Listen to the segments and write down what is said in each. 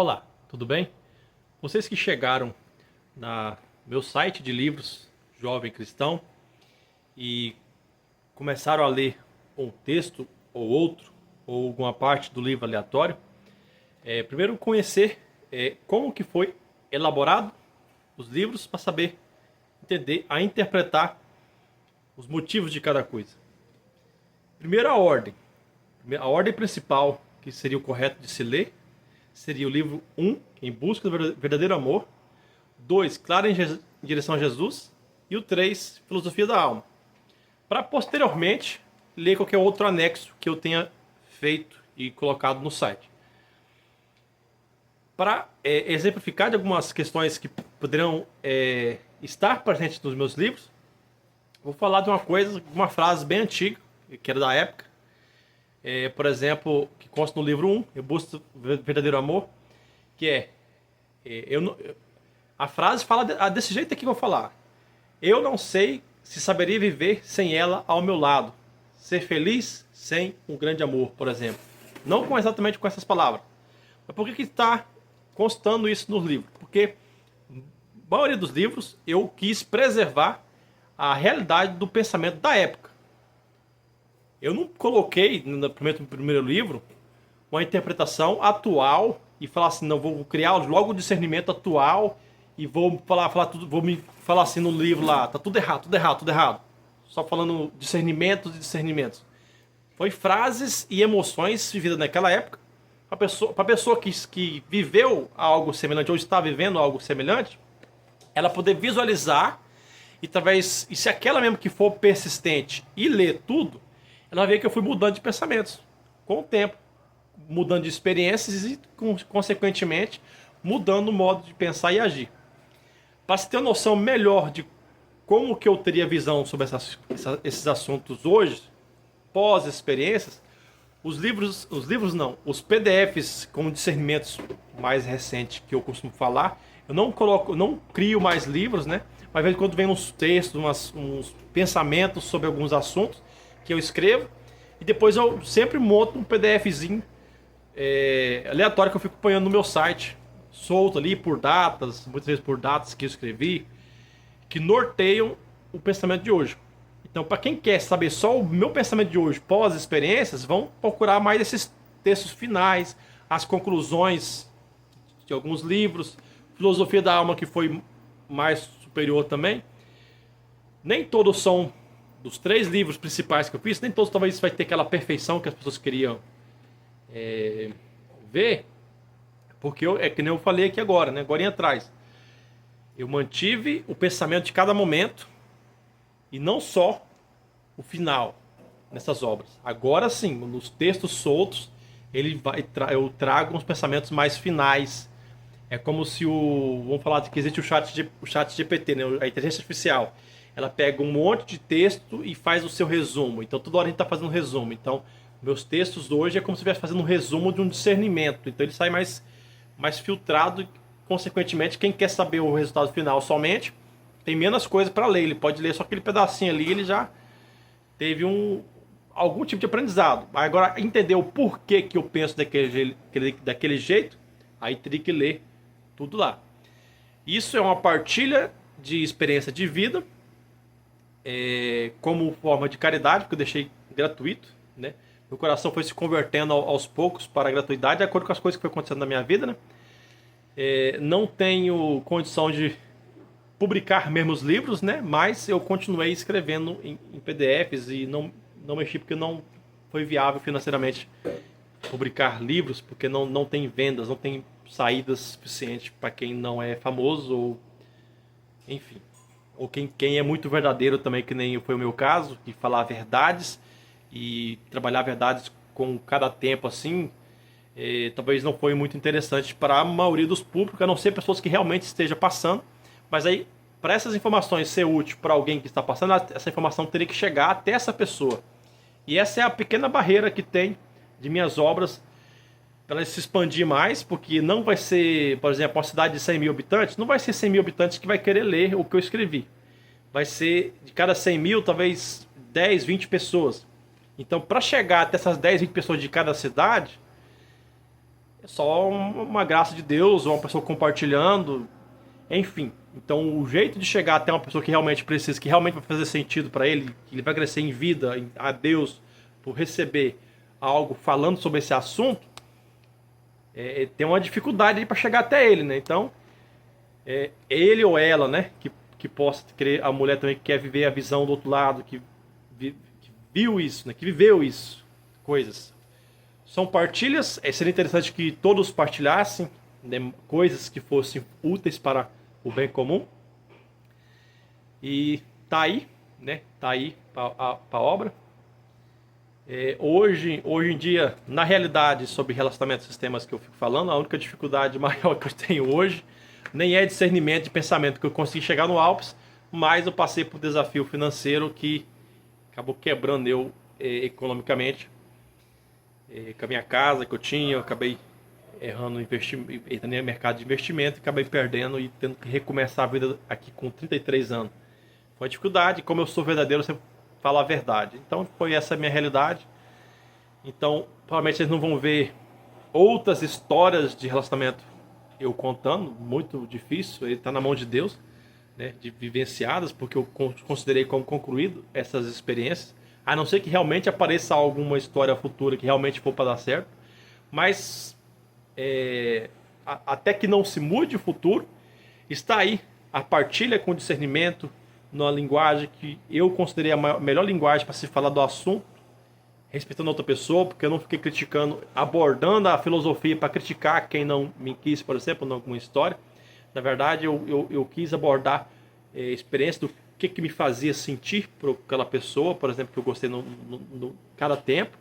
Olá, tudo bem? Vocês que chegaram na meu site de livros Jovem Cristão e começaram a ler um texto ou outro, ou alguma parte do livro aleatório, primeiro conhecer como que foi elaborado os livros para saber entender, a interpretar os motivos de cada coisa. Primeiro a ordem. A ordem principal, que seria o correto de se ler, seria o livro 1, Em Busca do Verdadeiro Amor, 2, Claro em Direção a Jesus, e o 3, Filosofia da Alma. Para posteriormente ler qualquer outro anexo que eu tenha feito e colocado no site. Para exemplificar de algumas questões que poderão estar presentes nos meus livros, vou falar de uma frase bem antiga, que era da época, por exemplo, que consta no livro 1, Em Busca do Verdadeiro Amor, que a frase fala desse jeito aqui que eu vou falar. Eu não sei se saberia viver sem ela ao meu lado. Ser feliz sem um grande amor, por exemplo. Não exatamente com essas palavras. Mas por que está constando isso nos livros? Porque a maioria dos livros eu quis preservar a realidade do pensamento da época. Eu não coloquei no primeiro livro uma interpretação atual e falar assim, não, vou criar logo o discernimento atual e vou me falar assim no livro lá, tá tudo errado, tudo errado, tudo errado. Só falando discernimentos e discernimentos. Foi frases e emoções vividas naquela época. Para a pessoa que viveu algo semelhante ou está vivendo algo semelhante, ela poder visualizar e se aquela mesmo que for persistente e ler tudo, ela vê que eu fui mudando de pensamentos com o tempo, mudando de experiências e, consequentemente, mudando o modo de pensar e agir. Para se ter uma noção melhor de como que eu teria visão sobre esses assuntos hoje, pós-experiências, os PDFs com discernimentos mais recentes que eu costumo falar, eu não crio mais livros, né? Mas de vez em quando vem uns textos, uns pensamentos sobre alguns assuntos que eu escrevo e depois eu sempre monto um PDFzinho aleatório que eu fico acompanhando no meu site, solto ali por datas, muitas vezes por datas que eu escrevi, que norteiam o pensamento de hoje. Então, para quem quer saber só o meu pensamento de hoje, pós-experiências, vão procurar mais esses textos finais, as conclusões de alguns livros, Filosofia da Alma, que foi mais superior também. Nem todos são dos 3 livros principais que eu fiz, nem todos talvez vai ter aquela perfeição que as pessoas queriam ver, porque é que nem eu falei aqui agora, né? Agora atrás. Eu mantive o pensamento de cada momento e não só o final nessas obras. Agora sim, nos textos soltos, eu trago uns pensamentos mais finais. É como se vamos falar que existe o chat GPT, né? A inteligência artificial. Ela pega um monte de texto e faz o seu resumo. Então toda hora a gente está fazendo um resumo. Então meus textos hoje é como se estivesse fazendo um resumo de um discernimento. Então ele sai mais filtrado e, consequentemente, quem quer saber o resultado final somente tem menos coisa para ler. Ele pode ler só aquele pedacinho ali, ele já teve algum tipo de aprendizado. Agora, entender o porquê que eu penso daquele jeito, aí teria que ler tudo lá. Isso é uma partilha de experiência de vida, como forma de caridade, porque eu deixei gratuito, né? Meu coração foi se convertendo aos poucos para a gratuidade, de acordo com as coisas que foi acontecendo na minha vida, né? Não tenho condição de publicar mesmo os livros, né? Mas eu continuei escrevendo em PDFs e não mexi porque não foi viável financeiramente publicar livros, porque não tem vendas, não tem saídas suficientes para quem não é famoso ou enfim. Ou quem é muito verdadeiro também, que nem foi o meu caso, de falar verdades e trabalhar verdades com cada tempo assim, talvez não foi muito interessante para a maioria dos públicos, a não ser pessoas que realmente estejam passando. Mas aí, para essas informações ser útil para alguém que está passando, essa informação teria que chegar até essa pessoa. E essa é a pequena barreira que tem de minhas obras para ela se expandir mais, porque não vai ser, por exemplo, uma cidade de 100 mil habitantes, não vai ser 100 mil habitantes que vai querer ler o que eu escrevi. Vai ser, de cada 100 mil, talvez 10, 20 pessoas. Então, para chegar até essas 10, 20 pessoas de cada cidade, só uma graça de Deus, ou uma pessoa compartilhando, enfim. Então, o jeito de chegar até uma pessoa que realmente precisa, que realmente vai fazer sentido para ele, que ele vai crescer em vida, a Deus, por receber algo falando sobre esse assunto, tem uma dificuldade para chegar até ele, né? Então, ele ou ela, né, que possa crer, a mulher também que quer viver a visão do outro lado, que viu isso, né, que viveu isso, coisas. São partilhas, seria interessante que todos partilhassem, né, coisas que fossem úteis para o bem comum. E tá aí, né? Tá aí para a obra. Hoje em dia, na realidade, sobre relacionamento, esses temas que eu fico falando, a única dificuldade maior que eu tenho hoje nem é discernimento de pensamento, que eu consegui chegar no Alpes, mas eu passei por um desafio financeiro que acabou quebrando eu economicamente. Com a minha casa que eu tinha, eu acabei errando entrando no mercado de investimento e acabei perdendo e tendo que recomeçar a vida aqui com 33 anos. Foi uma dificuldade, como eu sou verdadeiro, eu sempre falo a verdade. Então foi essa a minha realidade. Então, provavelmente vocês não vão ver outras histórias de relacionamento eu contando, muito difícil, ele está na mão de Deus, né, de vivenciadas, porque eu considerei como concluído essas experiências, a não ser que realmente apareça alguma história futura que realmente for para dar certo, mas até que não se mude o futuro, está aí a partilha com discernimento, numa linguagem que eu considerei a melhor linguagem para se falar do assunto, respeitando outra pessoa, porque eu não fiquei criticando, abordando a filosofia para criticar quem não me quis, por exemplo, em alguma história. Na verdade, eu quis abordar experiência do que me fazia sentir por aquela pessoa, por exemplo, que eu gostei no cada tempo.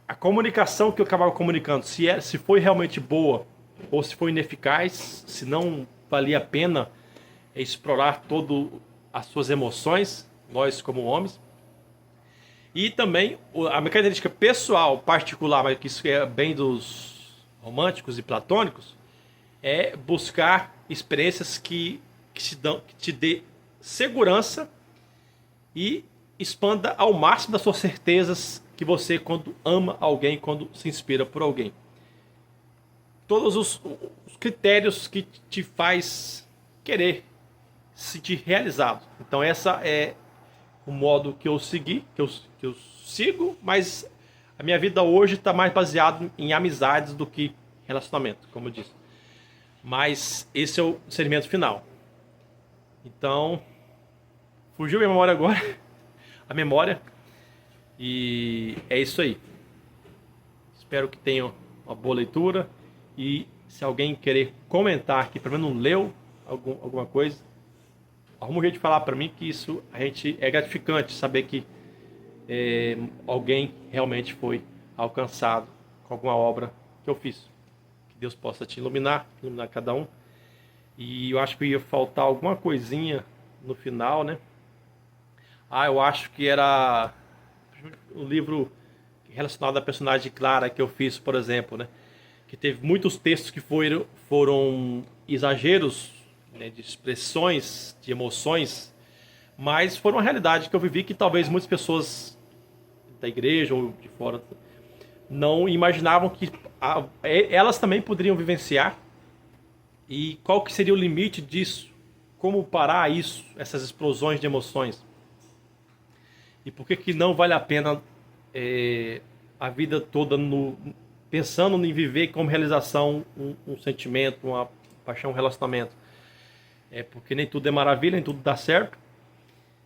A comunicação que eu acabava comunicando, se foi realmente boa ou se foi ineficaz, se não valia a pena explorar todas as suas emoções, nós como homens. E também a característica pessoal, particular, mas que isso é bem dos românticos e platônicos, é buscar experiências que te dê segurança e expanda ao máximo das suas certezas que você, quando ama alguém, quando se inspira por alguém. Todos os critérios que te faz querer se sentir realizado. Então essa é o modo que eu segui, que eu sigo, mas a minha vida hoje está mais baseado em amizades do que relacionamento, como eu disse. Mas esse é o discernimento final. Então, fugiu minha memória agora, a memória, e é isso aí. Espero que tenham uma boa leitura, e se alguém querer comentar que pelo menos não leu alguma coisa, arruma um jeito de falar para mim, que isso é gratificante saber que alguém realmente foi alcançado com alguma obra que eu fiz. Que Deus possa te iluminar cada um. E eu acho que ia faltar alguma coisinha no final, né? Eu acho que era o livro relacionado à personagem Clara que eu fiz, por exemplo, né? Que teve muitos textos que foram exageros, né, de expressões, de emoções, mas foram uma realidade que eu vivi que talvez muitas pessoas da igreja ou de fora não imaginavam que elas também poderiam vivenciar. E qual que seria o limite disso? Como parar isso, essas explosões de emoções? E por que não vale a pena a vida toda pensando em viver como realização um sentimento, uma paixão, um relacionamento? Porque nem tudo é maravilha, nem tudo dá certo.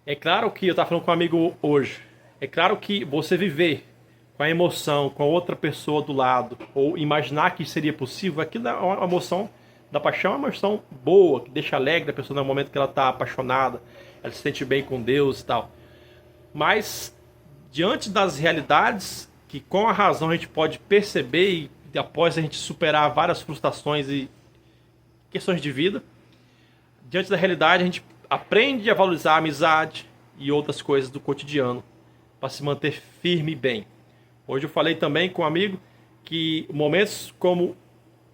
É claro que eu estava falando com um amigo hoje. É claro que você viver com a emoção, com a outra pessoa do lado, ou imaginar que seria possível, aquilo é uma emoção da paixão, é uma emoção boa, que deixa alegre a pessoa no momento que ela está apaixonada, ela se sente bem com Deus e tal. Mas, diante das realidades, que com a razão a gente pode perceber, e após a gente superar várias frustrações e questões de vida, diante da realidade a gente aprende a valorizar a amizade e outras coisas do cotidiano para se manter firme e bem. Hoje eu falei também com um amigo que momentos como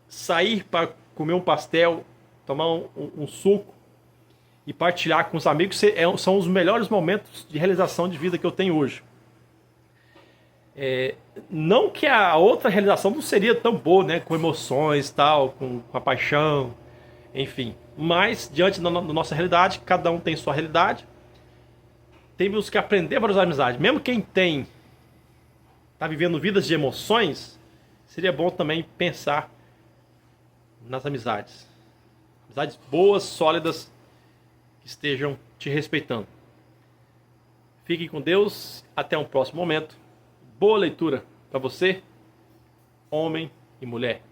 sair para comer um pastel, tomar um suco e partilhar com os amigos são os melhores momentos de realização de vida que eu tenho hoje. Não que a outra realização não seria tão boa, né? Com emoções, tal, com a paixão, enfim. Mas, diante da nossa realidade, cada um tem sua realidade. Temos que aprender a valorizar a amizade. Mesmo quem está vivendo vidas de emoções, seria bom também pensar nas amizades. Amizades boas, sólidas, que estejam te respeitando. Fique com Deus. Até um próximo momento. Boa leitura para você, homem e mulher.